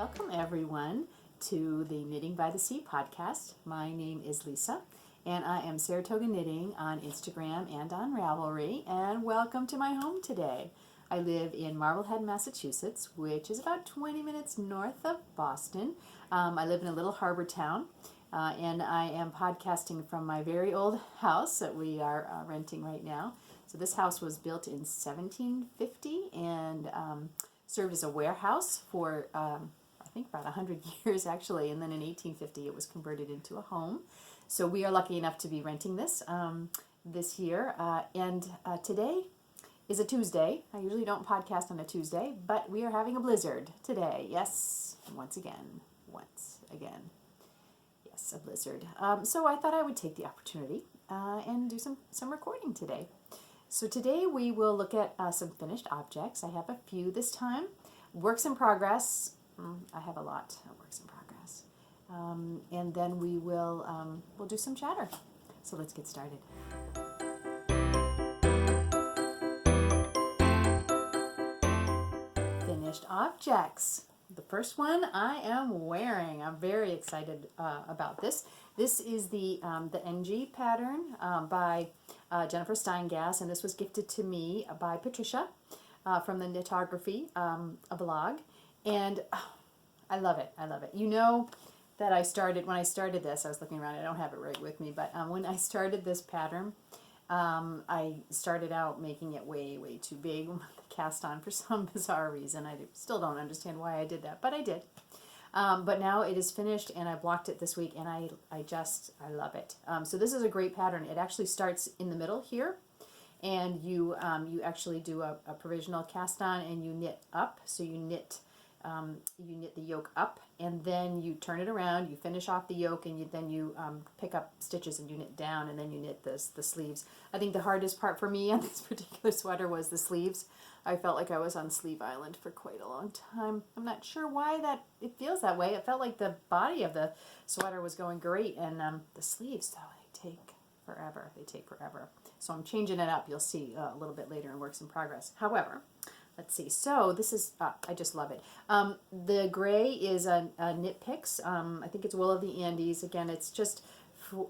Welcome everyone to the Knitting by the Sea podcast. My name is Lisa and I am Saratoga Knitting on Instagram and on Ravelry, and welcome to my home today. I live in Marblehead, Massachusetts, which is about 20 minutes north of Boston. I live in a little harbor town and I am podcasting from my very old house that we are renting right now. So this house was built in 1750 and served as a warehouse for I think about 100 years actually, and then in 1850 it was converted into a home. So we are lucky enough to be renting this this year, and today is a Tuesday. I usually don't podcast on a Tuesday, but we are having a blizzard today. Yes, once again. Yes, a blizzard. So I thought I would take the opportunity and do some recording today. So today we will look at some finished objects. I have a few this time. Works in progress. I have a lot of works in progress. And then we'll do some chatter. So let's get started. Finished objects. The first one I am wearing. I'm very excited about this. This is the Engi pattern by Jennifer Steingass, and this was gifted to me by Patricia from the Knitography a blog. And I love it. You know that when I started this, I was looking around, I don't have it right with me, but when I started this pattern, I started out making it way too big with the cast on for some bizarre reason. I still don't understand why I did that, but I did. But now it is finished and I blocked it this week and I love it. So this is a great pattern. It actually starts in the middle here. And you actually do a provisional cast on and you knit up. So you knit the yoke up and then you turn it around, you finish off the yoke, and then you pick up stitches and you knit down, and then you knit the sleeves. I think the hardest part for me on this particular sweater was the sleeves. I felt like I was on Sleeve Island for quite a long time. I'm not sure why it feels that way. It felt like the body of the sweater was going great, and the sleeves, though, they take forever. So I'm changing it up. You'll see a little bit later in Works in Progress. However, let's see. So this is, I just love it. The gray is a Knit Picks. I think it's Wool of the Andes. Again, it's just,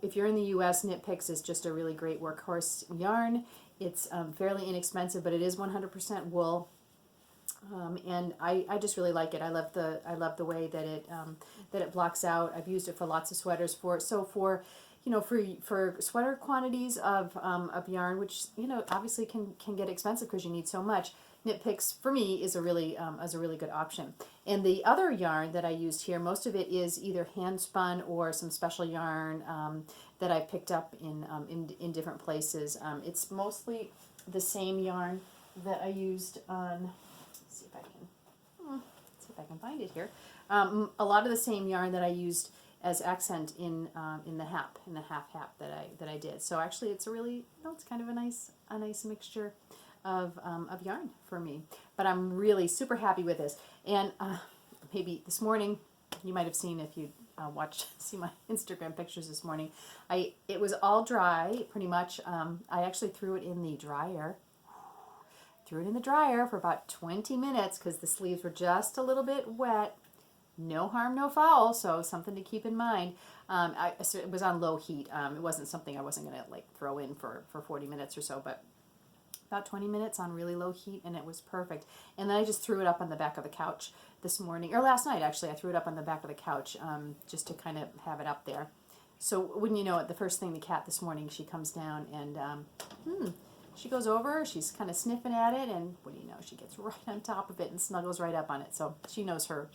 if you're in the U.S., Knit Picks is just a really great workhorse yarn. It's fairly inexpensive, but it is 100% wool. And I just really like it. I love the way that it blocks out. I've used it for lots of sweaters. For sweater quantities of yarn, which obviously can get expensive because you need so much. Knit Picks for me is a really good option. And the other yarn that I used here, most of it is either hand spun or some special yarn that I picked up in different places. It's mostly the same yarn that I used on. Let's see if I can find it here. A lot of the same yarn that I used as accent in the half that I did. So actually, it's it's kind of a nice mixture of yarn for me. But I'm really super happy with this. And maybe this morning, you might have seen if you see my Instagram pictures this morning. It was all dry pretty much. I actually threw it in the dryer. For about 20 minutes because the sleeves were just a little bit wet. No harm, no foul, so something to keep in mind. So it was on low heat. It wasn't something I wasn't going to throw in for 40 minutes or so, but about 20 minutes on really low heat, and it was perfect. And then I just threw it up on the back of the couch this morning, or last night actually. I threw it up on the back of the couch just to kind of have it up there. So wouldn't you know it, the first thing the cat this morning, she comes down and she goes over, she's kind of sniffing at it, and what do you know, she gets right on top of it and snuggles right up on it. So she knows her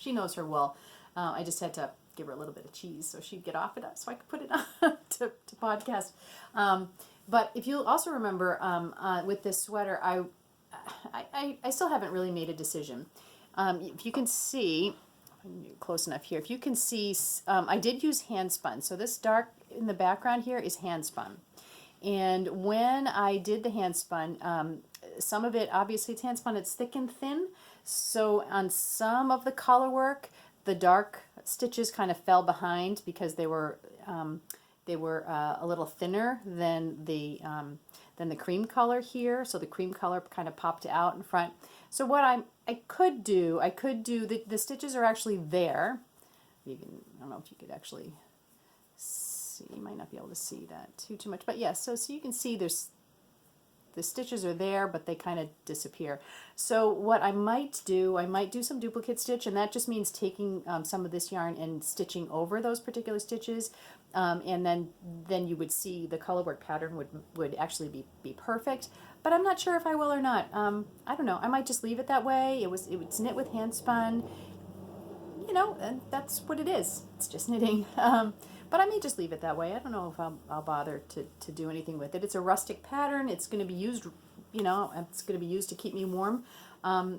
wool. I just had to give her a little bit of cheese so she'd get off it so I could put it on to podcast. But if you also remember with this sweater, I still haven't really made a decision. If you can see, close enough here, if you can see, I did use hand spun. So this dark in the background here is hand spun. And when I did the hand spun, some of it, obviously it's hand spun, it's thick and thin. So on some of the color work, the dark stitches kind of fell behind because they were a little thinner than the cream color here. So the cream color kind of popped out in front. So what I could do the stitches are actually there. You can, I don't know if you could actually see, you might not be able to see that too much, but yes, so you can see there's the stitches are there, but they kind of disappear. So what I might do some duplicate stitch, and that just means taking some of this yarn and stitching over those particular stitches, and then you would see the color work pattern would actually be perfect. But I'm not sure if I will or not. I don't know. I might just leave it that way. It was knit with hand spun, and that's what it is. It's just knitting. But I may just leave it that way. I don't know if I'll bother to do anything with it. It's a rustic pattern. It's going to be used, it's going to be used to keep me warm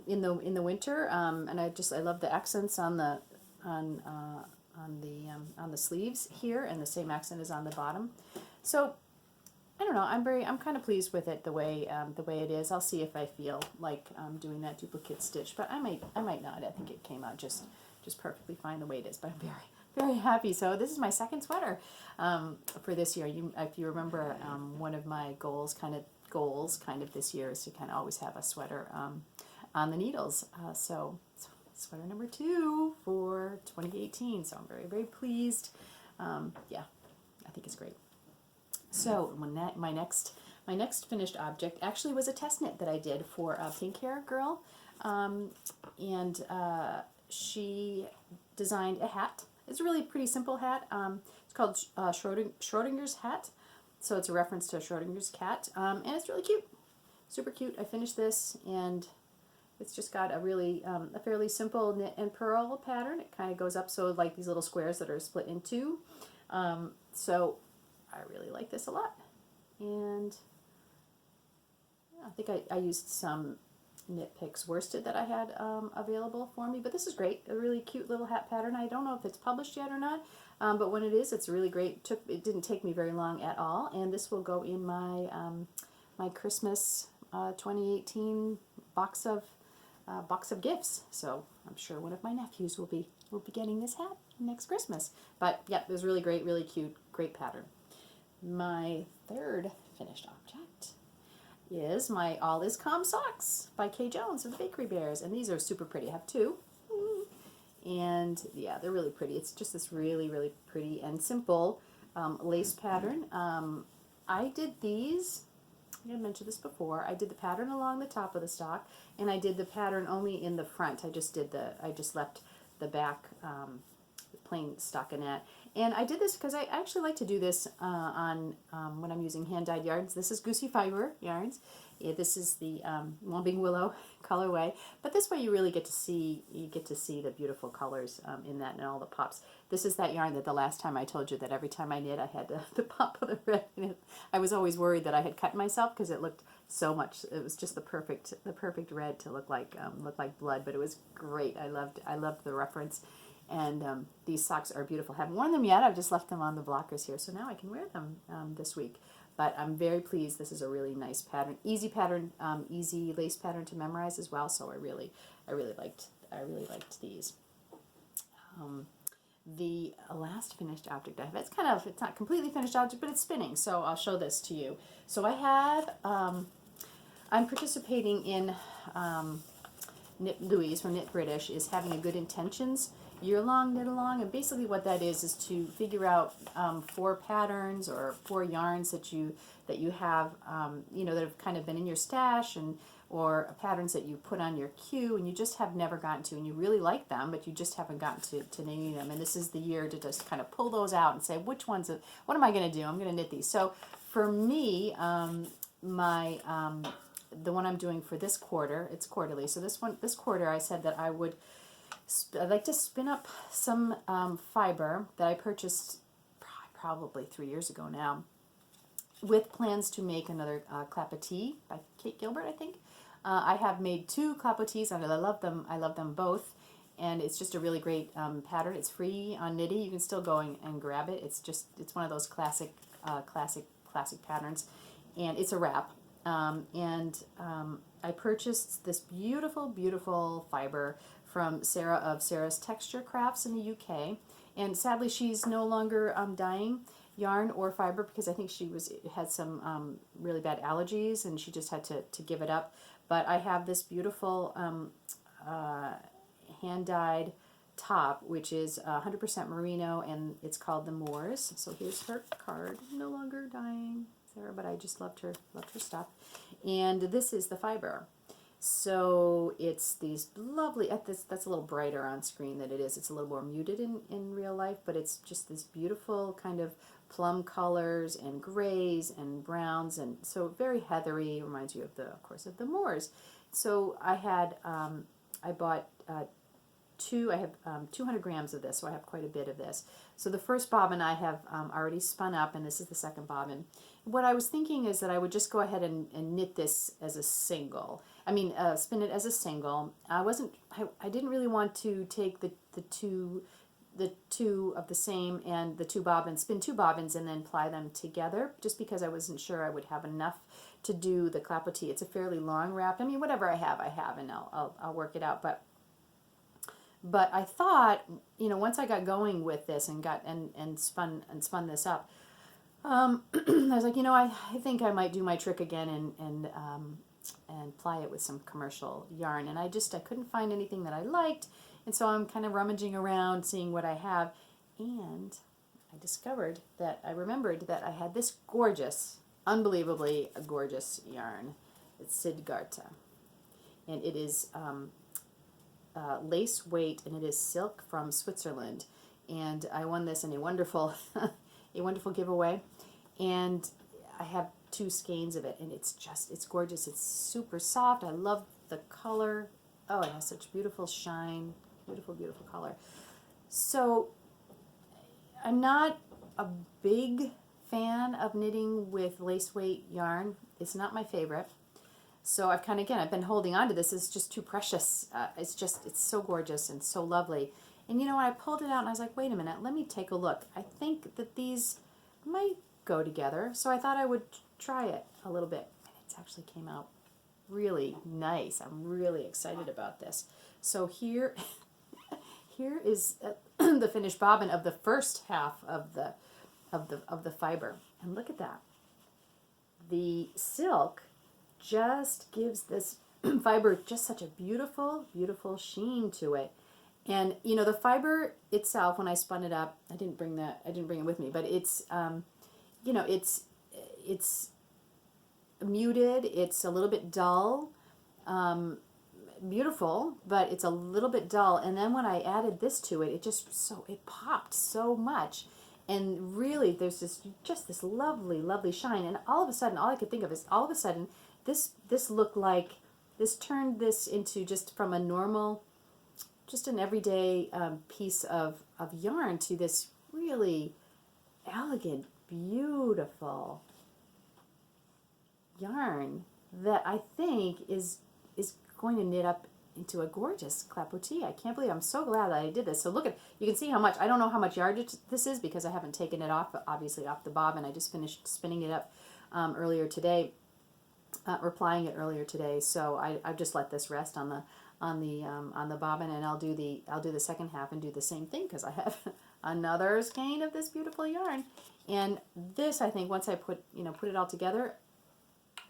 in the winter. And I love the accents on the sleeves here, and the same accent is on the bottom. So I don't know. I'm kind of pleased with it the way it is. I'll see if I feel like doing that duplicate stitch, but I might not. I think it came out just perfectly fine the way it is. But I'm very happy. So this is my second sweater for this year. If you remember, one of my goals kind of this year is to kind of always have a sweater on the needles. So sweater number 2 for 2018. So I'm very pleased. Yeah, I think it's great. So my next finished object actually was a test knit that I did for a pink hair girl, and she designed a hat. It's a really pretty simple hat. It's called Schrodinger's hat. So it's a reference to Schrodinger's cat, and it's really cute, super cute. I finished this, and it's just got a really a fairly simple knit and purl pattern. It kind of goes up, so like these little squares that are split in two. So I really like this a lot, and I think I used some Knit Picks worsted that I had available for me, but this is great. A really cute little hat pattern. I don't know if it's published yet or not, but when it is, it's really great. It didn't take me very long at all, and this will go in my my Christmas 2018 box of gifts. So I'm sure one of my nephews will be getting this hat next Christmas. But yeah, it was really great, really cute, great pattern. My third finished object is my All Is Calm socks by Kay Jones of the Bakery Bears, and these are super pretty. I have 2, and yeah, they're really pretty. It's just this really, really pretty and simple lace pattern. I did these, I mentioned this before, I did the pattern along the top of the stock, and I did the pattern only in the front. I just left the back plain stockinette. And I did this because I actually like to do this on when I'm using hand-dyed yarns. This is Goosey Fiber yarns. Yeah, this is the Whomping Willow colorway. But this way you really get to see the beautiful colors in that and all the pops. This is that yarn that the last time I told you that every time I knit I had the pop of the red in it. I was always worried that I had cut myself because it looked so much. It was just the perfect red to look like blood. But it was great. I loved the reference. And these socks are beautiful. I haven't worn them yet. I've just left them on the blockers here, so now I can wear them this week. But I'm very pleased. This is a really nice pattern, easy easy lace pattern to memorize as well. So I really liked these. The last finished object I have, it's not completely finished object, but it's spinning. So I'll show this to you. So I have I'm participating in Knit Louise from Knit British is having a Good Intentions year-long knit along, and basically what that is to figure out 4 patterns or 4 yarns that you have that have kind of been in your stash, and or patterns that you put on your queue and you just have never gotten to, and you really like them but you just haven't gotten to knitting them, and this is the year to just kind of pull those out and say what am I going to do? I'm going to knit these. So for me, the one I'm doing for this quarter, it's quarterly, so this quarter I said that I'd like to spin up some fiber that I purchased probably 3 years ago now, with plans to make another Clapotis by Kate Gilbert, I think. I have made 2 Clapotis, and I love them. I love them both, and it's just a really great pattern. It's free on Knitty. You can still go and grab it. It's one of those classic patterns, and it's a wrap. I purchased this beautiful fiber from Sarah of Sarah's Texture Crafts in the UK, and sadly she's no longer dyeing yarn or fiber because I think she had some really bad allergies and she just had to give it up. But I have this beautiful hand-dyed top, which is 100% merino, and it's called the Moors. So here's her card. No longer dying, Sarah, but I just loved her stuff. And this is the fiber. So it's these lovely, that's a little brighter on screen than it is. It's a little more muted in real life, but it's just this beautiful kind of plum colors and grays and browns, and so very heathery, reminds you of course, of the Moors. So I had, I bought I have 200 grams of this, so I have quite a bit of this. So the first bobbin I have already spun up, and this is the second bobbin. What I was thinking is that I would just go ahead and knit this as a single. I mean, spin it as a single. I didn't really want to take the two of the same and the two bobbins, spin two bobbins and then ply them together, just because I wasn't sure I would have enough to do the clapotis. It's a fairly long wrap. I mean, whatever I have, and I'll work it out. But I thought, once I got going with this and spun this up, I was like, I think I might do my trick again and ply it with some commercial yarn. And I couldn't find anything that I liked, and so I'm kind of rummaging around, seeing what I have, and I remembered that I had this gorgeous, unbelievably gorgeous yarn. It's Sidgarta, and it is lace weight, and it is silk from Switzerland. And I won this in a wonderful giveaway, and I have 2 skeins of it, and it's gorgeous. It's super soft. I love the color. Oh, it has such beautiful shine, beautiful color. So I'm not a big fan of knitting with lace weight yarn. It's not my favorite. So I've I've been holding on to this. It's just too precious. It's so gorgeous and so lovely. And when I pulled it out, and I was like, wait a minute, let me take a look. I think that these might go together. So I thought I would try it a little bit. And it actually came out really nice. I'm really excited about this. So here is the finished bobbin of the first half of the fiber. And look at that. The silk just gives this fiber just such a beautiful sheen to it. And the fiber itself, when I spun it up, I didn't bring it with me, but it's it's muted, it's a little bit dull, beautiful, but it's a little bit dull. And then when I added this to it, it popped so much. And really, there's this lovely shine. And all of a sudden, all I could think of is this looked like, this turned this into just from a normal, just an everyday piece of yarn to this really elegant, beautiful yarn that I think is going to knit up into a gorgeous clapotis. I can't believe, I'm so glad that I did this. So look you can see how much, I don't know how much yardage this is because I haven't taken it off, obviously off the bobbin. I just finished spinning it up earlier today, or plying it earlier today. So I've just let this rest on the bobbin, and I'll do the second half and do the same thing because I have another skein of this beautiful yarn. And this, I think, once I put it all together,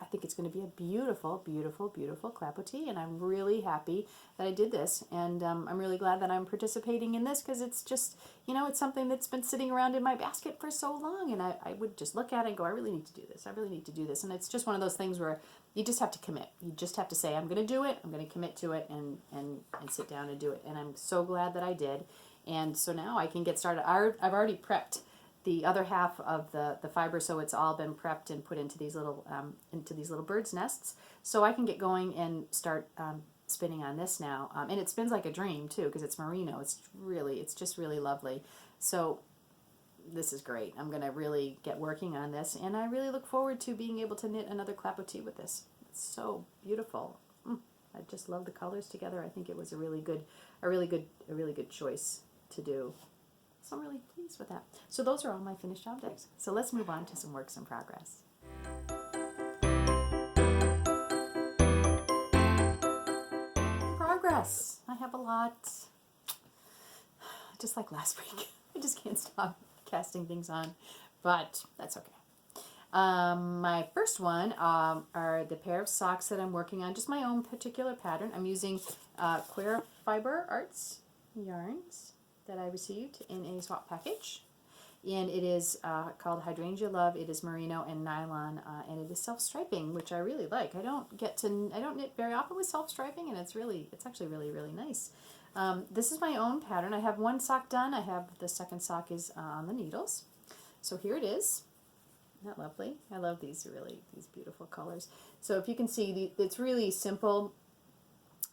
I think it's going to be a beautiful clapotis, and I'm really happy that I did this, and I'm really glad that I'm participating in this because it's just, it's something that's been sitting around in my basket for so long, and I would just look at it and go, I really need to do this, and it's just one of those things where you just have to commit. You just have to say, I'm going to do it, I'm going to commit to it, and sit down and do it, and I'm so glad that I did. And so now I can get started. I've already prepped the other half of the fiber, so it's all been prepped and put into these little birds' nests. So I can get going and start spinning on this now. And it spins like a dream too, because it's merino. It's just really lovely. So this is great. I'm going to really get working on this, and I really look forward to being able to knit another clapotis with this. It's so beautiful. I just love the colors together. I think it was a really good choice to do. So I'm really pleased with that. So those are all my finished objects. So let's move on to some works in progress. Progress. I have a lot. Just like last week. I just can't stop casting things on, but that's okay. My first one are the pair of socks that I'm working on, just my own particular pattern. I'm using Queer Fiber Arts yarns that I received in a swap package. And it is called Hydrangea Love. It is merino and nylon, and it is self-striping, which I really like. I don't knit very often with self-striping, and it's actually really, really nice. This is my own pattern. I have one sock done. I have the second sock is on the needles. So here it is. Isn't that lovely? I love these beautiful colors. So if you can see, it's really simple.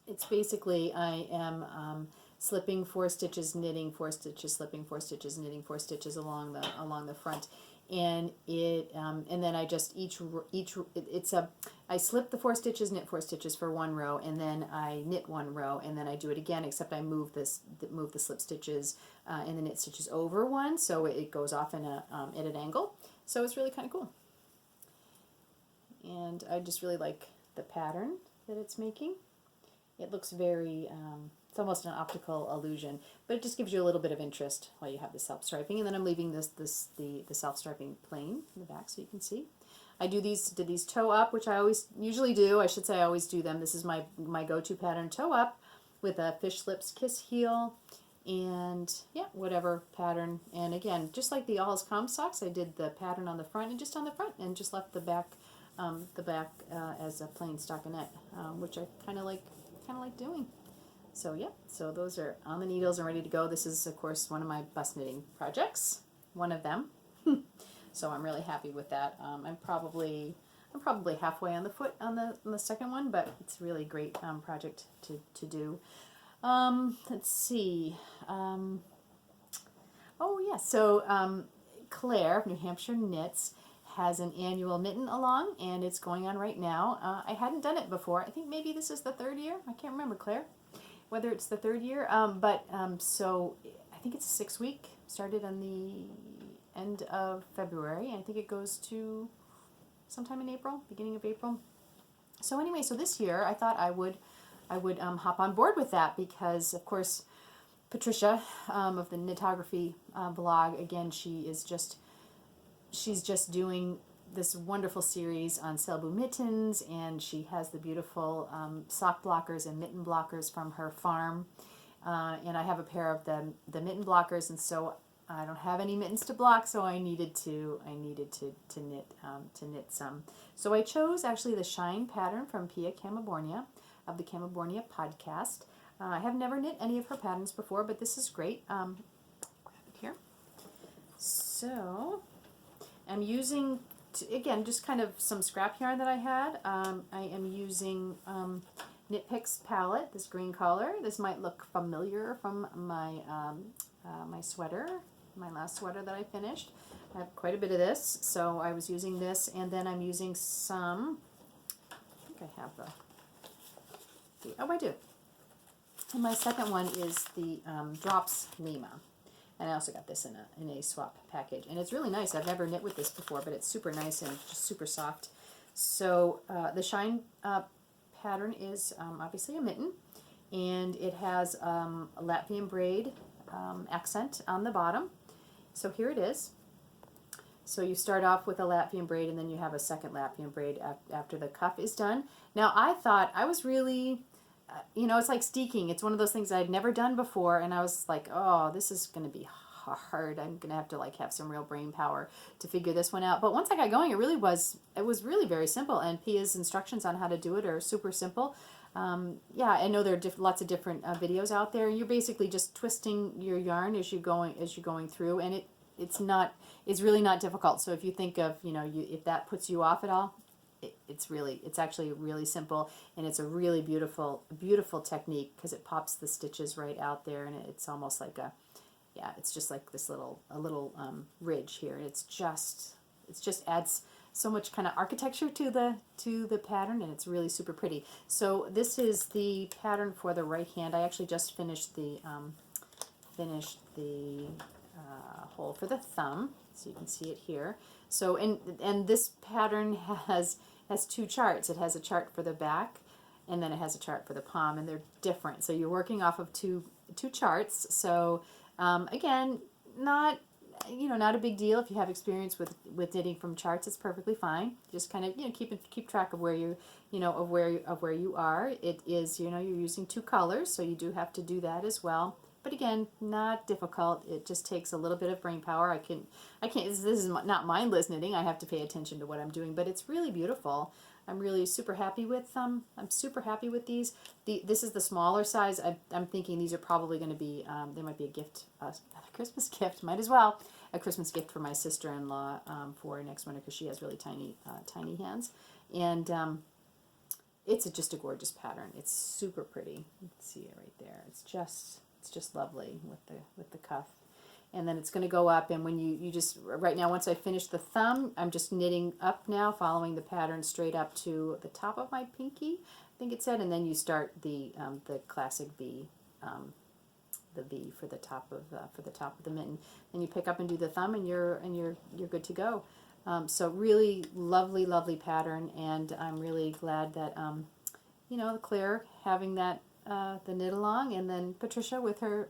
It's basically I am slipping 4 stitches, knitting 4 stitches, slipping 4 stitches, knitting 4 stitches along the front, and and then I just I slip the 4 stitches, knit 4 stitches for 1 row, and then I knit 1 row, and then I do it again, except I move the slip stitches and the knit stitches over one, so it goes off in at an angle. So it's really kind of cool, and I just really like the pattern that it's making. It looks very it's almost an optical illusion, but it just gives you a little bit of interest while you have the self-striping. And then I'm leaving the self-striping plain in the back so you can see. I did these toe up, which I usually do. I should say I always do them. This is my go-to pattern, toe up, with a fish lips kiss heel, and yeah, whatever pattern. And again, just like the All's Come socks, I did the pattern on the front and just on the front, and just left the back as a plain stockinette, which I kind of like doing. So yeah, so those are on the needles and ready to go. This is, of course, one of my bust knitting projects, one of them. So I'm really happy with that. I'm probably halfway on the foot on the second one, but it's a really great project to do. Let's see. Oh yeah, so Claire of New Hampshire Knits has an annual mitten along, and it's going on right now. I hadn't done it before. I think maybe this is the 3rd year. I can't remember, Claire, whether it's the 3rd year. So I think it's a 6-week. Started on the end of February, and I think it goes to sometime in April, beginning of April. So anyway, so this year I thought I would hop on board with that because, of course, Patricia of the Knitography blog, again, she's just doing this wonderful series on Selbu mittens, and she has the beautiful sock blockers and mitten blockers from her farm. And I have a pair of the mitten blockers, and so I don't have any mittens to block, so I needed to knit some. So I chose actually the Shine pattern from Pia Kammebornia of the Kammebornia podcast. I have never knit any of her patterns before, but this is great. Grab it here. So I'm using, again, just kind of some scrap yarn that I had. I am using Knit Picks palette, this green color. This might look familiar from my my sweater, my last sweater that I finished. I have quite a bit of this, so I was using this, and then I'm using some, I think I have oh, I do. And my second one is the Drops Lima. And I also got this in a swap package. And it's really nice. I've never knit with this before, but it's super nice and just super soft. So the Shine pattern is obviously a mitten. And it has a Latvian braid accent on the bottom. So here it is. So you start off with a Latvian braid, and then you have a second Latvian braid after the cuff is done. Now, I thought I was really... it's like steeking. It's one of those things I'd never done before, and I was like, oh, this is going to be hard. I'm going to have to have some real brain power to figure this one out. But once I got going, it was really very simple, and Pia's instructions on how to do it are super simple. Yeah, I know there are lots of different videos out there. You're basically just twisting your yarn as you're going through, and it's really not difficult. So if you think of, if that puts you off at all, it's actually really simple, and it's a really beautiful technique because it pops the stitches right out there, and it's almost like it's just like this little ridge here. It just adds so much kind of architecture to the pattern, and it's really super pretty. So this is the pattern for the right hand. I actually just finished the hole for the thumb, so you can see it here. So and this pattern has 2 charts. It has a chart for the back, and then it has a chart for the palm, and they're different. So you're working off of two charts. So again, not you know, not a big deal if you have experience with knitting from charts. It's perfectly fine. Just kind of, you know, keep track of where you, you know, of where you are. It is, you know, you're using 2 colors, so you do have to do that as well. But again, not difficult. It just takes a little bit of brain power. I can't. This is not mindless knitting. I have to pay attention to what I'm doing, but it's really beautiful. I'm really super happy with them. I'm super happy with these. This is the smaller size. I'm thinking these are probably going to be. They might be a gift, a Christmas gift. Might as well a Christmas gift for my sister-in-law for next winter because she has really tiny hands, and it's just a gorgeous pattern. It's super pretty. You can see it right there. It's just lovely with the cuff. And then it's going to go up, and when you just, right now, once I finish the thumb, I'm just knitting up now, following the pattern straight up to the top of my pinky, I think it said, and then you start the classic V, the V for the top of the mitten. Then you pick up and do the thumb, and you're good to go. So really lovely pattern, and I'm really glad that you know, Claire having that. The knit along, and then Patricia with her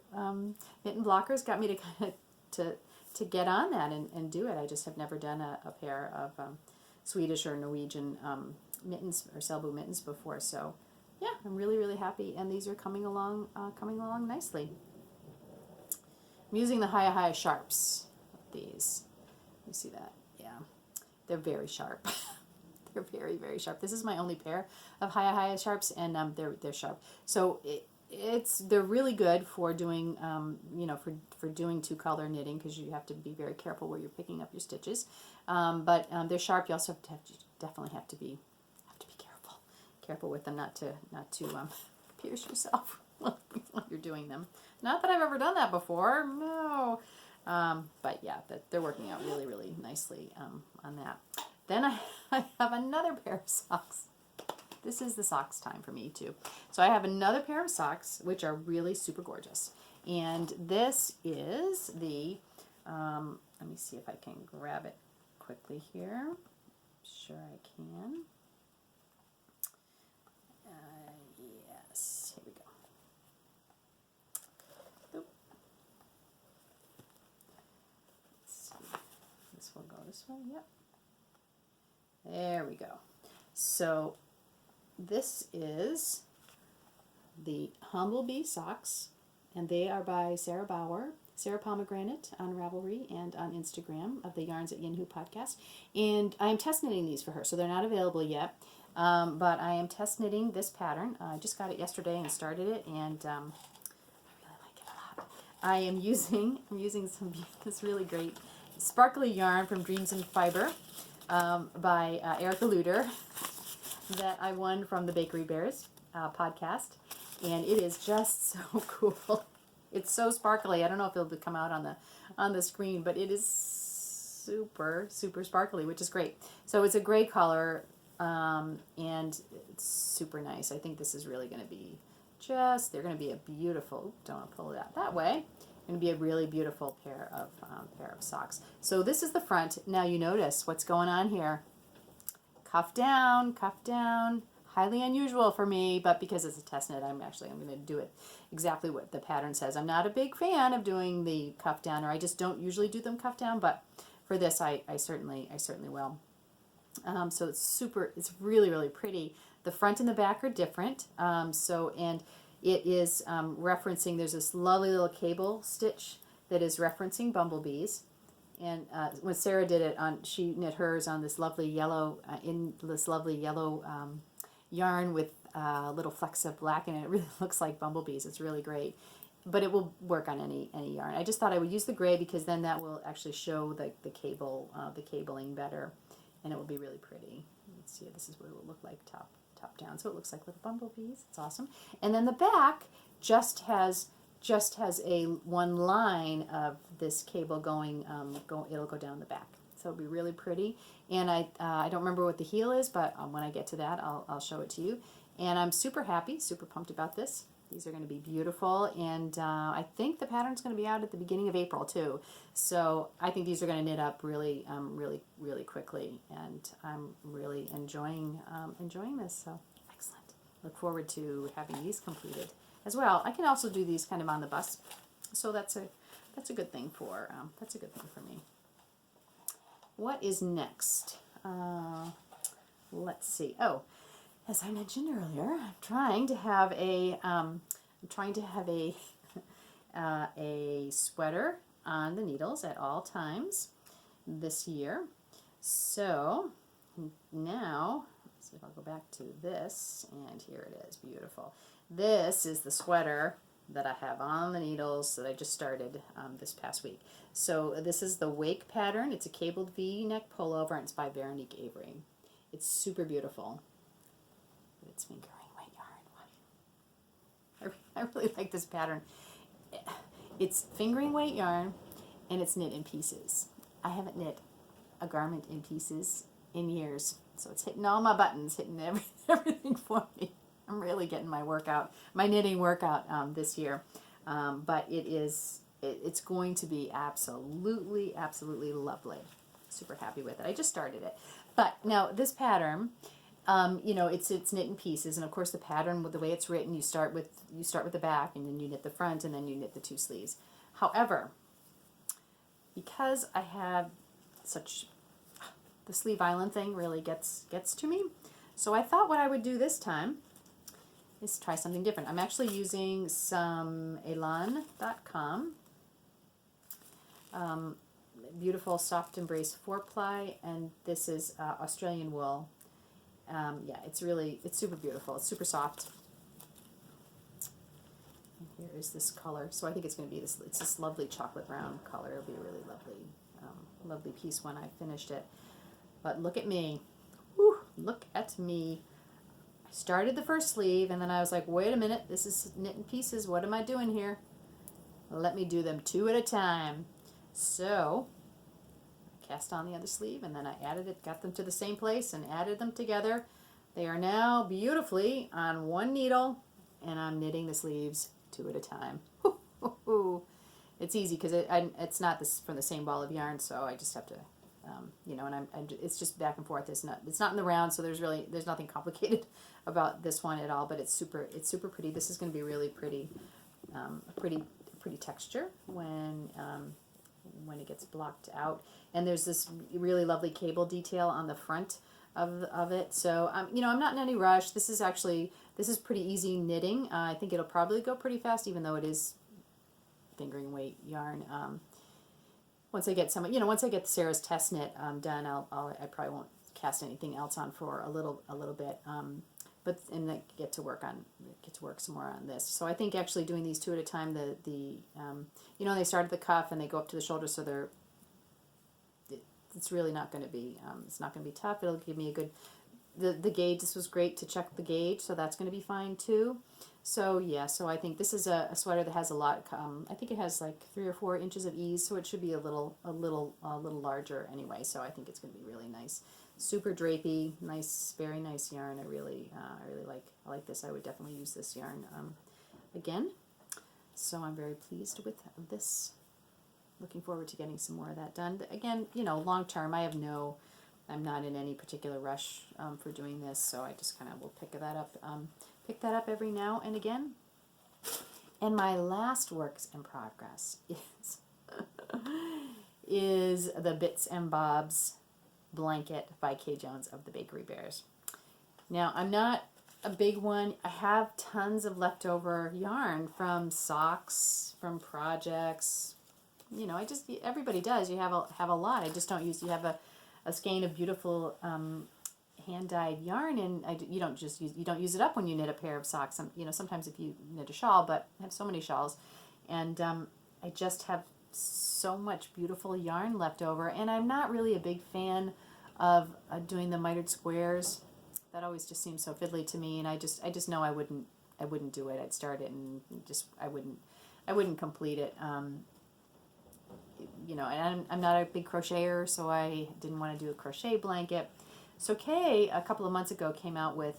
mitten blockers got me to kind of to get on that and do it. I just have never done a pair of Swedish or Norwegian mittens or Selbu mittens before, so yeah, I'm really happy, and these are coming along nicely. I'm using the Haya sharps with these. You see that? Yeah, they're very sharp. They're very sharp. This is my only pair of Haya sharps, and they're sharp. So they're really good for doing you know, for doing 2-color knitting, because you have to be very careful where you're picking up your stitches. But they're sharp. You also definitely have to be careful with them, not to pierce yourself while you're doing them. Not that I've ever done that before. No. But yeah, they're working out really nicely on that. Then I have another pair of socks. This is the socks time for me too. So I have another pair of socks, which are really super gorgeous. And this is the, let me see if I can grab it quickly here. Sure I can. Yes, here we go. Oop. Let's see. This will go this way, yep. There we go. So this is the Humblebee socks, and they are by Sarah Bauer, Sarah Pomegranate on Ravelry and on Instagram of the Yarns at Yinhu podcast. And I am test knitting these for her, so they're not available yet. But I am test knitting this pattern. I just got it yesterday and started it, and I really like it a lot. I'm using this really great sparkly yarn from Dreams and Fiber. By Erica Luder that I won from the Bakery Bears podcast, and it is just so cool. It's so sparkly. I don't know if it'll come out on the screen, but it is super sparkly, which is great. So it's a gray color, and it's super nice. I think this is really going to be they're going to be a beautiful. Don't want to pull it out that way. Going to be a really beautiful pair of socks. So this is the front. Now you notice what's going on here. Cuff down. Highly unusual for me, but because it's a test knit, I'm going to do it exactly what the pattern says. I'm not a big fan of doing the cuff down, or I just don't usually do them cuff down, but for this I certainly will. So it's really pretty. The front and the back are different. And it is referencing, there's this lovely little cable stitch that is referencing bumblebees. And when Sarah did it, she knit hers on this lovely yellow, yarn with little flecks of black, and it really looks like bumblebees. It's really great. But it will work on any yarn. I just thought I would use the gray because then that will actually show the cabling better, and it will be really pretty. Let's see, this is what it will look like top down. So it looks like little bumblebees. It's awesome. And then the back just has a one line of this cable going. It'll go down the back. So it'll be really pretty. And I don't remember what the heel is, but when I get to that, I'll show it to you. And I'm super happy, super pumped about this. These are going to be beautiful, and I think the pattern's going to be out at the beginning of April too. So I think these are going to knit up really quickly, and I'm really enjoying this. So excellent. Look forward to having these completed as well. I can also do these kind of on the bus, so that's that's a good thing for me. What is next? Let's see. Oh, as I mentioned earlier, I'm trying to have a sweater on the needles at all times this year. So now, let's see if I'll go back to this, and here it is, beautiful. This is the sweater that I have on the needles that I just started this past week. So this is the Wake pattern. It's a cabled V-neck pullover, and it's by Veronik Avery. It's super beautiful. It's fingering weight yarn. I really like this pattern. It's fingering weight yarn, and it's knit in pieces. I haven't knit a garment in pieces in years, so it's hitting all my buttons, hitting everything for me. I'm really getting my knitting workout this year, but it's going to be absolutely lovely. Super happy with it. I just started it, but now this pattern, it's knit in pieces, and of course the pattern with the way it's written, you start with the back, and then you knit the front, and then you knit the two sleeves. However, because I have the sleeve island thing really gets to me, so I thought what I would do this time is try something different. I'm actually using some elan.com beautiful soft embrace 4-ply, and this is Australian wool. Yeah, it's super beautiful. It's super soft. And here is this color. So I think it's going to be it's this lovely chocolate brown color. It'll be a really lovely piece when I finished it. But look at me. Whew, look at me. I started the first sleeve, and then I was like, wait a minute, this is knit in pieces. What am I doing here? Let me do them two at a time. So I cast on the other sleeve, and then I got them to the same place and added them together. They are now beautifully on one needle, and I'm knitting the sleeves two at a time. It's easy because it's not from the same ball of yarn, so I just have to, it's just back and forth. It's not in the round, so there's nothing complicated about this one at all. But it's super pretty. This is going to be really pretty, pretty texture when it gets blocked out. And there's this really lovely cable detail on the front of it. So I'm not in any rush. This is pretty easy knitting. I think it'll probably go pretty fast, even though it is fingering weight yarn. Once I get the Sarah's test knit done, I probably won't cast anything else on for a little bit. But then get to work some more on this. So I think actually doing these two at a time, they start at the cuff and they go up to the shoulder, so it's really not going to be tough. It'll give me a good the gauge. This was great to check the gauge, so that's going to be fine too. So yeah, so I think this is a sweater that has a lot. I think it has like 3 or 4 inches of ease, so it should be a little larger anyway. So I think it's going to be really nice, super drapey, nice, very nice yarn. I really like this. I would definitely use this yarn again. So I'm very pleased with this. Looking forward to getting some more of that done. Again, long term, I'm not in any particular rush for doing this, so I just kind of will pick that up every now and again. And my last works in progress is the Bits and Bobs blanket by Kay Jones of the Bakery Bears. Now, I'm not a big one. I have tons of leftover yarn from socks, from projects. Everybody does. You have a lot. I just don't use. You have a skein of beautiful hand-dyed yarn, and you don't use it up when you knit a pair of socks. Sometimes if you knit a shawl, but I have so many shawls, and I just have so much beautiful yarn left over, and I'm not really a big fan of doing the mitered squares. That always just seems so fiddly to me, and I just know I wouldn't do it. I'd start it and I wouldn't complete it. And I'm not a big crocheter, so I didn't want to do a crochet blanket. So Kay, a couple of months ago, came out with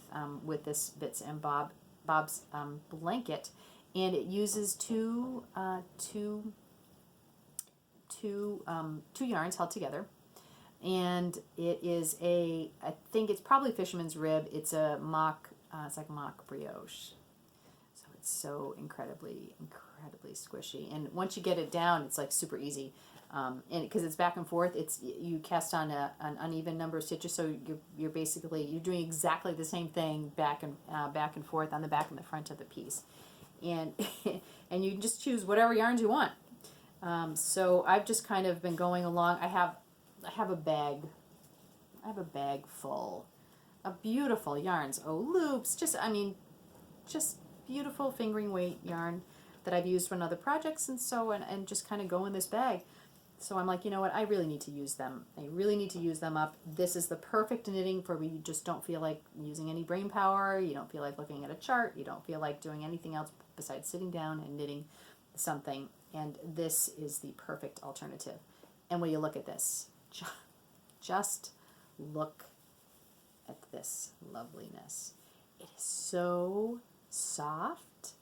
this Bits and Bob's blanket, and it uses two yarns held together, and it is I think it's probably fisherman's rib. It's a mock, it's like mock brioche. So It's so incredibly squishy. And once you get it down, it's like super easy. And because it's back and forth, you cast on an uneven number of stitches, so you're basically you're doing exactly the same thing back and forth on the back and the front of the piece, and and you can just choose whatever yarns you want. So I've just kind of been going along. I have a bag full of beautiful yarns. Oh, loops, just beautiful fingering weight yarn that I've used on other projects, and just kind of go in this bag. So I'm like, you know what, I really need to use them. I really need to use them up. This is the perfect knitting for when you just don't feel like using any brain power, you don't feel like looking at a chart, you don't feel like doing anything else besides sitting down and knitting something. And this is the perfect alternative. And when you look at this, just look at this loveliness. It is so soft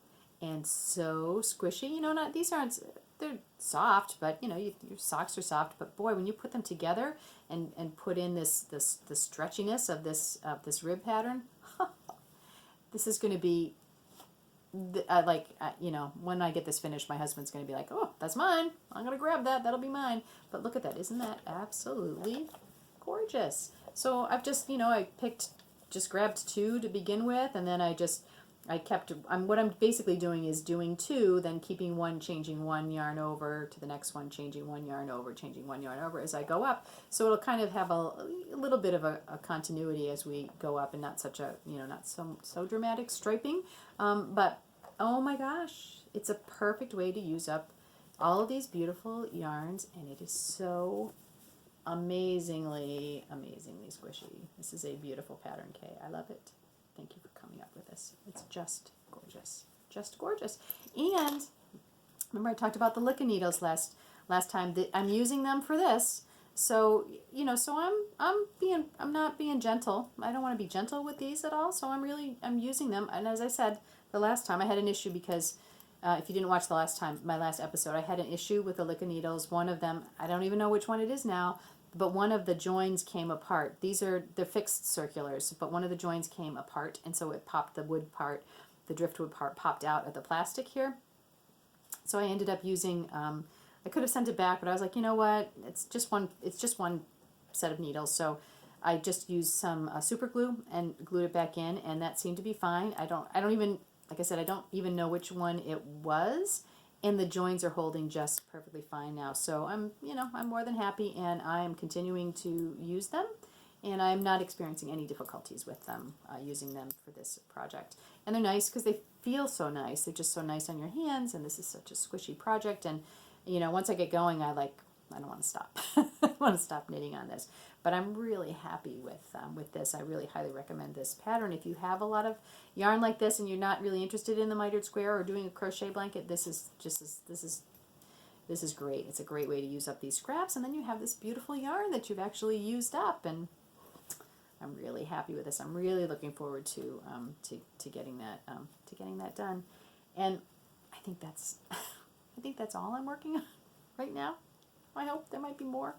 and so squishy. You know, these aren't, they're soft, but you know, your socks are soft. But boy, when you put them together and put in the stretchiness of this rib pattern, this is going to be you know, when I get this finished, my husband's going to be like, oh, that's mine. I'm going to grab that. That'll be mine. But look at that. Isn't that absolutely gorgeous? So I've just, you know, just grabbed 2 to begin with, and then what I'm basically doing is doing 2, then keeping 1, changing 1 yarn over to the next one, changing 1 yarn over, changing 1 yarn over as I go up. So it'll kind of have a little bit of a continuity as we go up, and not such a, you know, not so dramatic striping. But oh my gosh, it's a perfect way to use up all of these beautiful yarns, and it is so amazingly squishy. This is a beautiful pattern, Kay. I love it. Thank you for coming up with this. It's just gorgeous. Just gorgeous. And remember I talked about the Licca needles last time. I'm using them for this. So, you know, so I'm not being gentle. I don't want to be gentle with these at all. So I'm using them. And as I said the last time, I had an issue because if you didn't watch my last episode, I had an issue with the Licca needles. One of them, I don't even know which one it is now, but one of the joins came apart. They're fixed circulars, but one of the joins came apart, and so it popped the wood part, the driftwood part popped out of the plastic here. So I ended up using, I could have sent it back, but I was like, you know what, it's just one set of needles, so I just used some super glue and glued it back in, and that seemed to be fine. I don't even, like I said, I don't even know which one it was, and the joins are holding just perfectly fine now. So I'm more than happy, and I'm continuing to use them, and I'm not experiencing any difficulties with them, using them for this project. And they're nice because they feel so nice. They're just so nice on your hands, and this is such a squishy project. And you know, once I get going, I don't want to stop. I want to stop knitting on this. But I'm really happy with this. I really highly recommend this pattern. If you have a lot of yarn like this and you're not really interested in the mitered square or doing a crochet blanket, this is great. It's a great way to use up these scraps, and then you have this beautiful yarn that you've actually used up. And I'm really happy with this. I'm really looking forward to getting that done. And I think that's all I'm working on right now. I hope there might be more.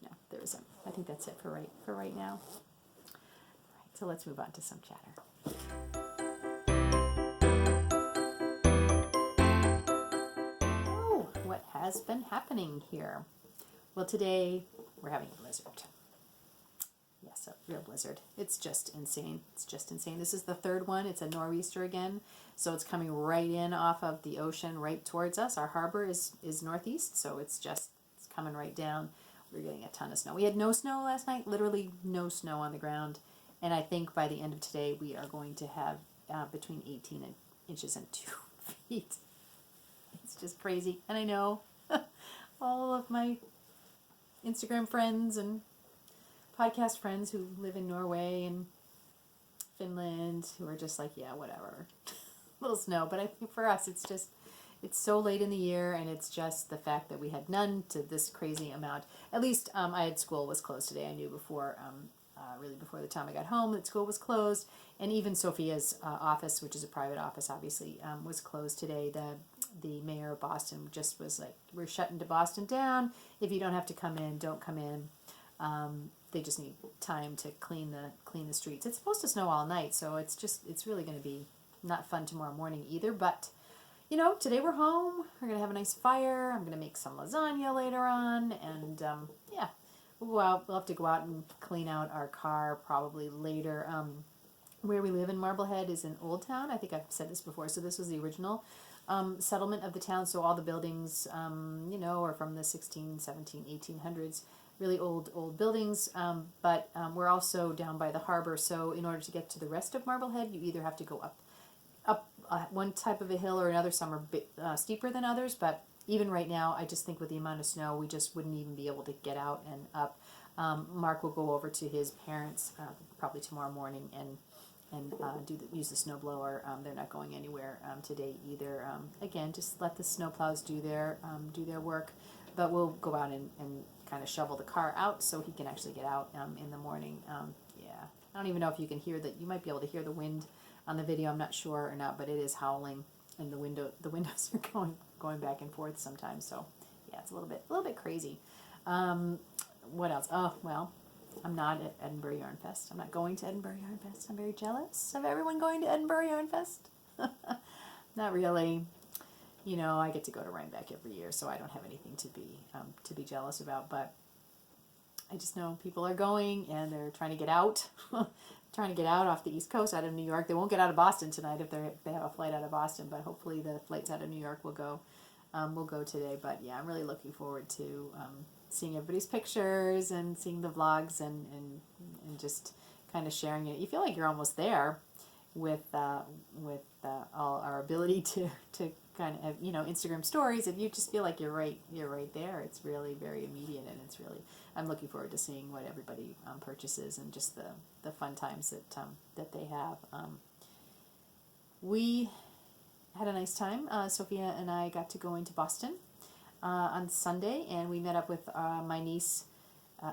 No, there isn't. I think that's it for right now. All right, so let's move on to some chatter. Oh, what has been happening here? Well, today we're having a blizzard. Yes, a real blizzard. It's just insane. This is the 3rd one. It's a nor'easter again, so it's coming right in off of the ocean, right towards us. Our harbor is northeast, so it's coming right down. We're getting a ton of snow. We had no snow last night, literally no snow on the ground, and I think by the end of today we are going to have between 18 inches and 2 feet. It's just crazy. And I know all of my Instagram friends and podcast friends who live in Norway and Finland who are just like, yeah, whatever. Little snow. But I think for us it's so late in the year, and it's just the fact that we had none to this crazy amount. At least school was closed today. I knew before the time I got home that school was closed, and even Sophia's office, which is a private office, obviously, was closed today. The mayor of Boston just was like, we're shutting to Boston down. If you don't have to come in, don't come in. They just need time to clean the streets. It's supposed to snow all night, so it's really going to be not fun tomorrow morning either, but you know, today we're home. We're going to have a nice fire. I'm going to make some lasagna later on. And yeah, we'll go out. We'll have to go out and clean out our car probably later. Where we live in Marblehead is in Old Town. I think I've said this before. So this was the original settlement of the town. So all the buildings, you know, are from the 16, 17, 1800s. Really old buildings. But we're also down by the harbor. So in order to get to the rest of Marblehead, you either have to go up one type of a hill or another. Some are steeper than others, but even right now, I just think with the amount of snow, we just wouldn't even be able to get out and up. Mark will go over to his parents probably tomorrow morning and use the snowblower. They're not going anywhere today either. Again, just let the snowplows do their work, but we'll go out and kind of shovel the car out so he can actually get out in the morning. Yeah, I don't even know if you can hear that. You might be able to hear the wind on the video. I'm not sure or not, but it is howling, and the windows are going back and forth sometimes. So yeah, it's a little bit crazy. What else? Oh well, I'm not at Edinburgh Yarn Fest. I'm not going to Edinburgh Yarn Fest. I'm very jealous of everyone going to Edinburgh Yarn Fest. Not really. You know, I get to go to Rhinebeck every year, so I don't have anything to be jealous about. But I just know people are going and they're trying to get out. Trying to get out off the East Coast, out of New York. They won't get out of Boston tonight if they have a flight out of Boston, but hopefully the flights out of New York will go today. But yeah, I'm really looking forward to seeing everybody's pictures and seeing the vlogs and just kind of sharing it. You feel like you're almost there with all our ability to kind of, you know, Instagram stories, and you just feel like you're right there. It's really very immediate, and it's really, I'm looking forward to seeing what everybody purchases and just the fun times that they have. We had a nice time. Sophia and I got to go into Boston on Sunday, and we met up with my niece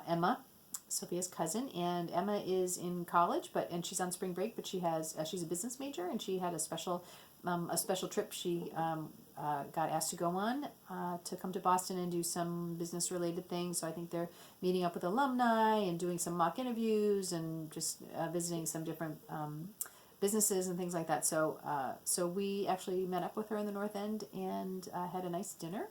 Emma, Sophia's cousin, and Emma is in college, and she's on spring break, but she's a business major, and she had a special trip she got asked to go on to come to Boston and do some business related things. So I think they're meeting up with alumni and doing some mock interviews and just visiting some different businesses and things like that. So we actually met up with her in the North End and had a nice dinner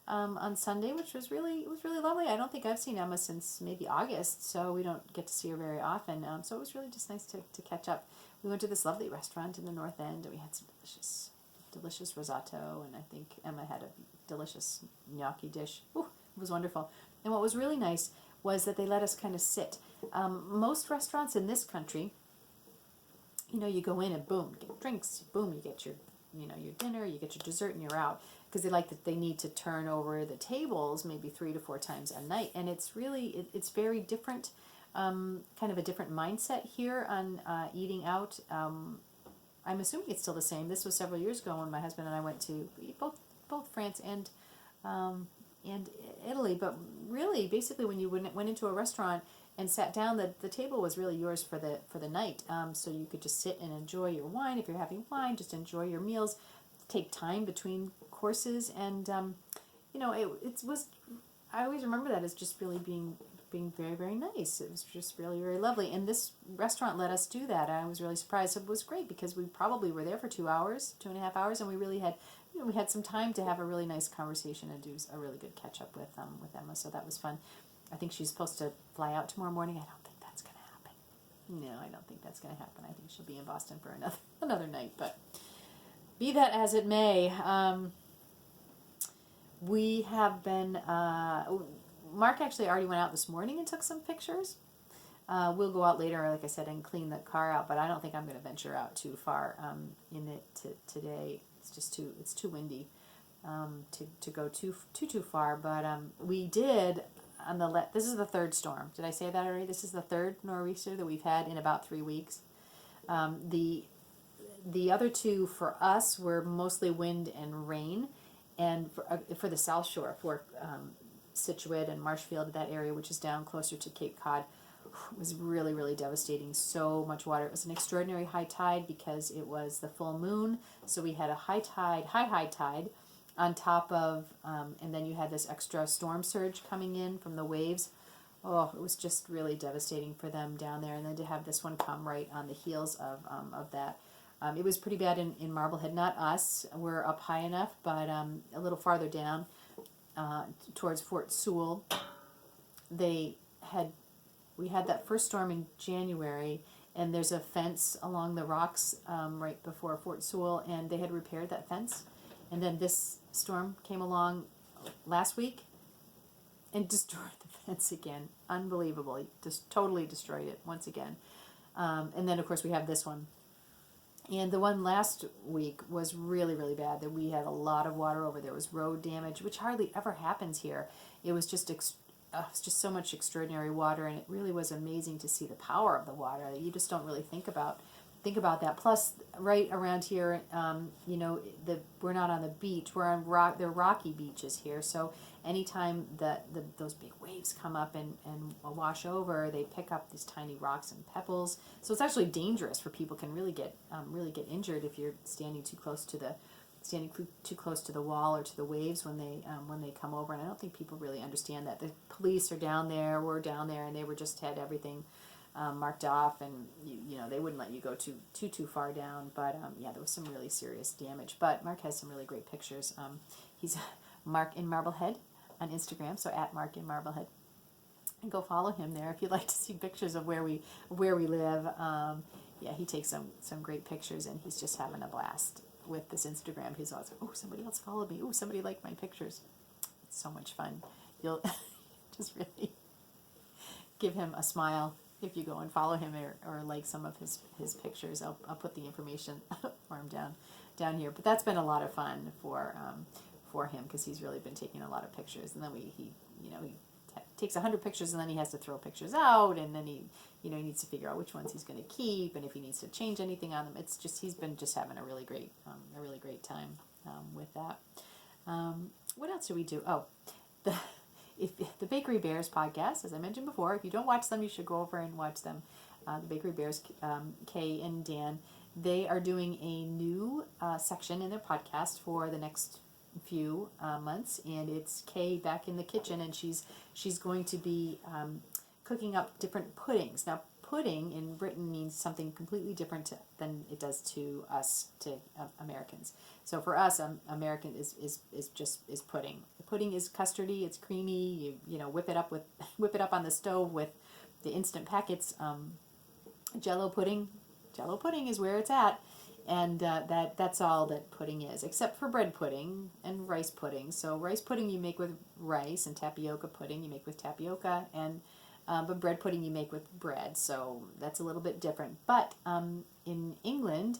on Sunday, which was really lovely. I don't think I've seen Emma since maybe August, so we don't get to see her very often. So it was really just nice to catch up. We went to this lovely restaurant in the North End, and we had some delicious risotto, and I think Emma had a delicious gnocchi dish. Ooh, it was wonderful. And what was really nice was that they let us kind of sit. Most restaurants in this country, you know, you go in and boom, you get drinks, boom, you get your dinner, you get your dessert, and you're out. Because they need to turn over the tables maybe 3 to 4 times a night, and it's really it's very different, kind of a different mindset here on eating out. I'm assuming it's still the same. This was several years ago when my husband and I went to both France and Italy. But really, basically, when you went into a restaurant and sat down, the table was really yours for the night. So you could just sit and enjoy your wine. If you're having wine, just enjoy your meals. Take time between courses, and you know, it was. I always remember that as just really being very, very nice. It was just really, really lovely, and this restaurant let us do that. I was really surprised. It was great because we probably were there for 2.5 hours, and we really had, you know, we had some time to have a really nice conversation and do a really good catch up with Emma. So that was fun. I think she's supposed to fly out tomorrow morning. I don't think that's going to happen. No, I don't think that's going to happen. I think she'll be in Boston for another night, but. Be that as it may, we have been, Mark actually already went out this morning and took some pictures. We'll go out later, like I said, and clean the car out, but I don't think I'm going to venture out too far in it today. It's just too windy to go too far, but we did, this is the third storm. Did I say that already? This is the third nor'easter that we've had in about 3 weeks. The other two for us were mostly wind and rain, and for the South Shore, for Scituate and Marshfield, that area, which is down closer to Cape Cod, was really, really devastating. So much water. It was an extraordinary high tide because it was the full moon, so we had a high tide on top of, and then you had this extra storm surge coming in from the waves. Oh, it was just really devastating for them down there, and then to have this one come right on the heels of that. It was pretty bad in Marblehead. Not us. We're up high enough, but a little farther down towards Fort Sewell. We had that first storm in January, and there's a fence along the rocks right before Fort Sewell, and they had repaired that fence. And then this storm came along last week and destroyed the fence again. Unbelievable. Just totally destroyed it once again. And then, of course, we have this one. And the one last week was really, really bad. That we had a lot of water over. There was road damage, which hardly ever happens here. It was just so much extraordinary water, and it really was amazing to see the power of the water. You just don't really think about that. Plus, right around here, we're not on the beach. We're on they're rocky beaches here. So anytime those big waves come up and wash over, they pick up these tiny rocks and pebbles. So it's actually dangerous for people. Can really get injured if you're standing too close to the wall or to the waves when they come over. And I don't think people really understand that. The police are down there. We're down there, and they just had everything marked off, and they wouldn't let you go too far down. But there was some really serious damage. But Mark has some really great pictures. He's Mark in Marblehead on Instagram, so at Mark in Marblehead, and go follow him there if you'd like to see pictures of where we live. He takes some great pictures, and he's just having a blast with this Instagram. He's always like, oh, somebody else followed me. Oh, somebody liked my pictures. It's so much fun. You'll just really give him a smile if you go and follow him or like some of his pictures. I'll put the information for him down here. But that's been a lot of fun for him, because he's really been taking a lot of pictures. And then he takes 100 pictures, and then he has to throw pictures out, and then he needs to figure out which ones he's going to keep, and if he needs to change anything on them. It's just, he's been just having a really great time with that. What else do we do? Oh, the Bakery Bears podcast, as I mentioned before. If you don't watch them, you should go over and watch them. The Bakery Bears, Kay and Dan, they are doing a new section in their podcast for the next few months, and it's Kay back in the kitchen, and she's going to be cooking up different puddings. Now, pudding in Britain means something completely different than it does to us, to Americans. So for us, American is pudding. The pudding is custardy. It's creamy. You whip it up on the stove with the instant packets. Jello pudding. Jello pudding is where it's at. And that's all that pudding is, except for bread pudding and rice pudding. So rice pudding you make with rice, and tapioca pudding you make with tapioca, and but bread pudding you make with bread. So that's a little bit different. But in England,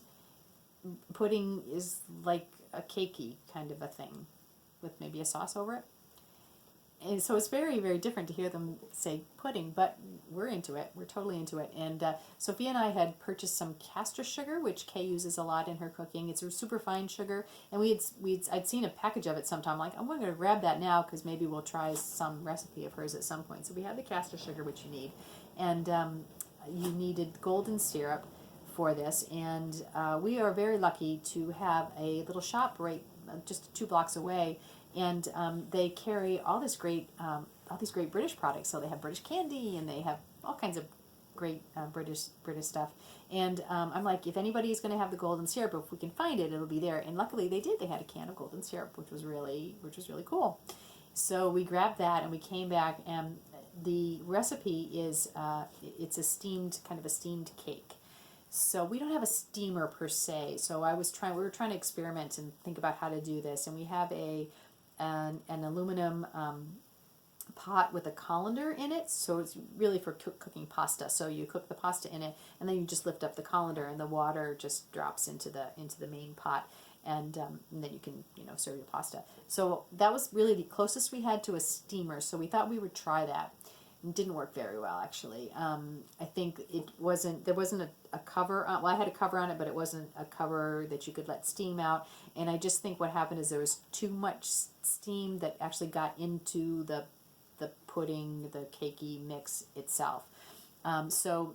pudding is like a cakey kind of a thing with maybe a sauce over it. And so it's very, very different to hear them say pudding, but we're into it. We're totally into it. And Sophia and I had purchased some castor sugar, which Kay uses a lot in her cooking. It's a super fine sugar, and I'd seen a package of it sometime. Like, I'm going to grab that now because maybe we'll try some recipe of hers at some point. So we have the castor sugar, which you need, and you needed golden syrup for this. And we are very lucky to have a little shop right just 2 blocks away. And they carry all these great British products. So they have British candy, and they have all kinds of great British stuff. And I'm like, if anybody's going to have the golden syrup, if we can find it, it'll be there. And luckily they did. They had a can of golden syrup, which was really cool. So we grabbed that, and we came back, and the recipe is it's a steamed cake. So we don't have a steamer per se. So we were trying to experiment and think about how to do this. And we have an aluminum pot with a colander in it, so it's really for cooking pasta. So you cook the pasta in it, and then you just lift up the colander, and the water just drops into the main pot, and then you can serve your pasta. So that was really the closest we had to a steamer. So we thought we would try that. It didn't work very well, actually. I think there wasn't a cover on. Well, I had a cover on it, but it wasn't a cover that you could let steam out. And I just think what happened is there was too much steam that actually got into the pudding, the cakey mix itself. So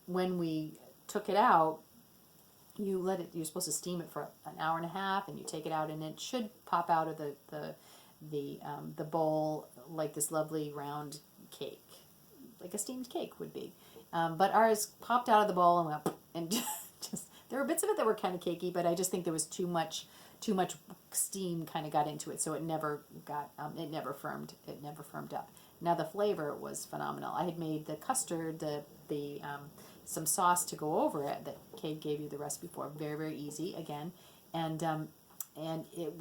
when we took it out, you're supposed to steam it for an hour and a half, and you take it out, and it should pop out of the bowl like this lovely round cake, like a steamed cake would be. But ours popped out of the bowl and went, and just There were bits of it that were kind of cakey, but I just think there was too much steam kind of got into it, so it never firmed up. Now the flavor was phenomenal. I had made the custard, the some sauce to go over it that Kate gave you the recipe for. Very, very easy again, and it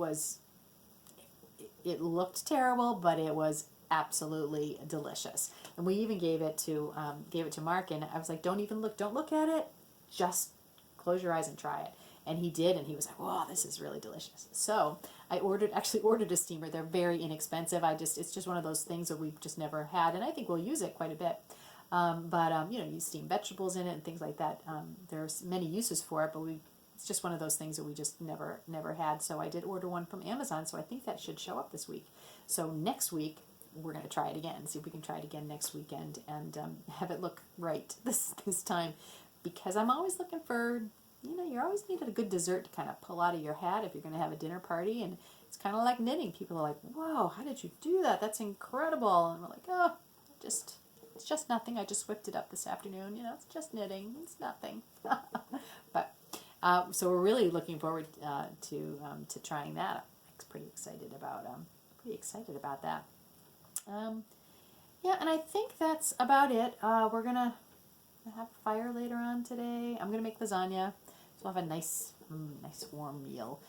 looked terrible, but it was absolutely delicious. And we even gave it to Mark, and I was like, don't look at it, just close your eyes and try it. And he did, and he was like, "Wow, this is really delicious." So I ordered a steamer. They're very inexpensive. It's just one of those things that we've just never had, and I think we'll use it quite a bit. You steam vegetables in it and things like that. There's many uses for it, but it's just one of those things that we just never had. So I did order one from Amazon, so I think that should show up this week. So next week we're going to try it again. See if we can try it again next weekend and have it look right this time, because I'm always looking for. You always needed a good dessert to kind of pull out of your hat if you're going to have a dinner party, and it's kind of like knitting. People are like, "Whoa, how did you do that? That's incredible!" And we're like, "Oh, it's just nothing. I just whipped it up this afternoon. It's just knitting. It's nothing." But so we're really looking forward to trying that. I'm pretty excited about that. Yeah, and I think that's about it. We're gonna have fire later on today. I'm gonna make lasagna. So we'll have a nice warm meal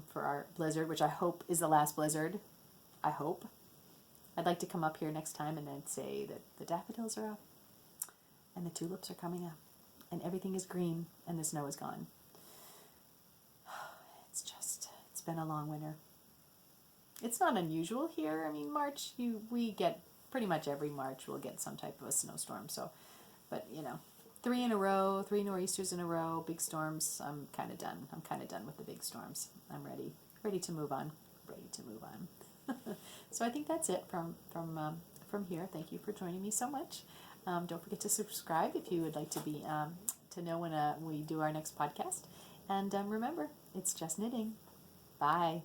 for our blizzard, which I hope is the last blizzard. I hope. I'd like to come up here next time and then say that the daffodils are up and the tulips are coming up and everything is green and the snow is gone. It's been a long winter. It's not unusual here. I mean, March, we get pretty much every March we'll get some type of a snowstorm. So, but 3 nor'easters in a row, big storms. I'm kind of done. I'm kind of done with the big storms. I'm ready to move on. So I think that's it from here. Thank you for joining me so much. Don't forget to subscribe if you would like to know when we do our next podcast. And remember, it's just knitting. Bye.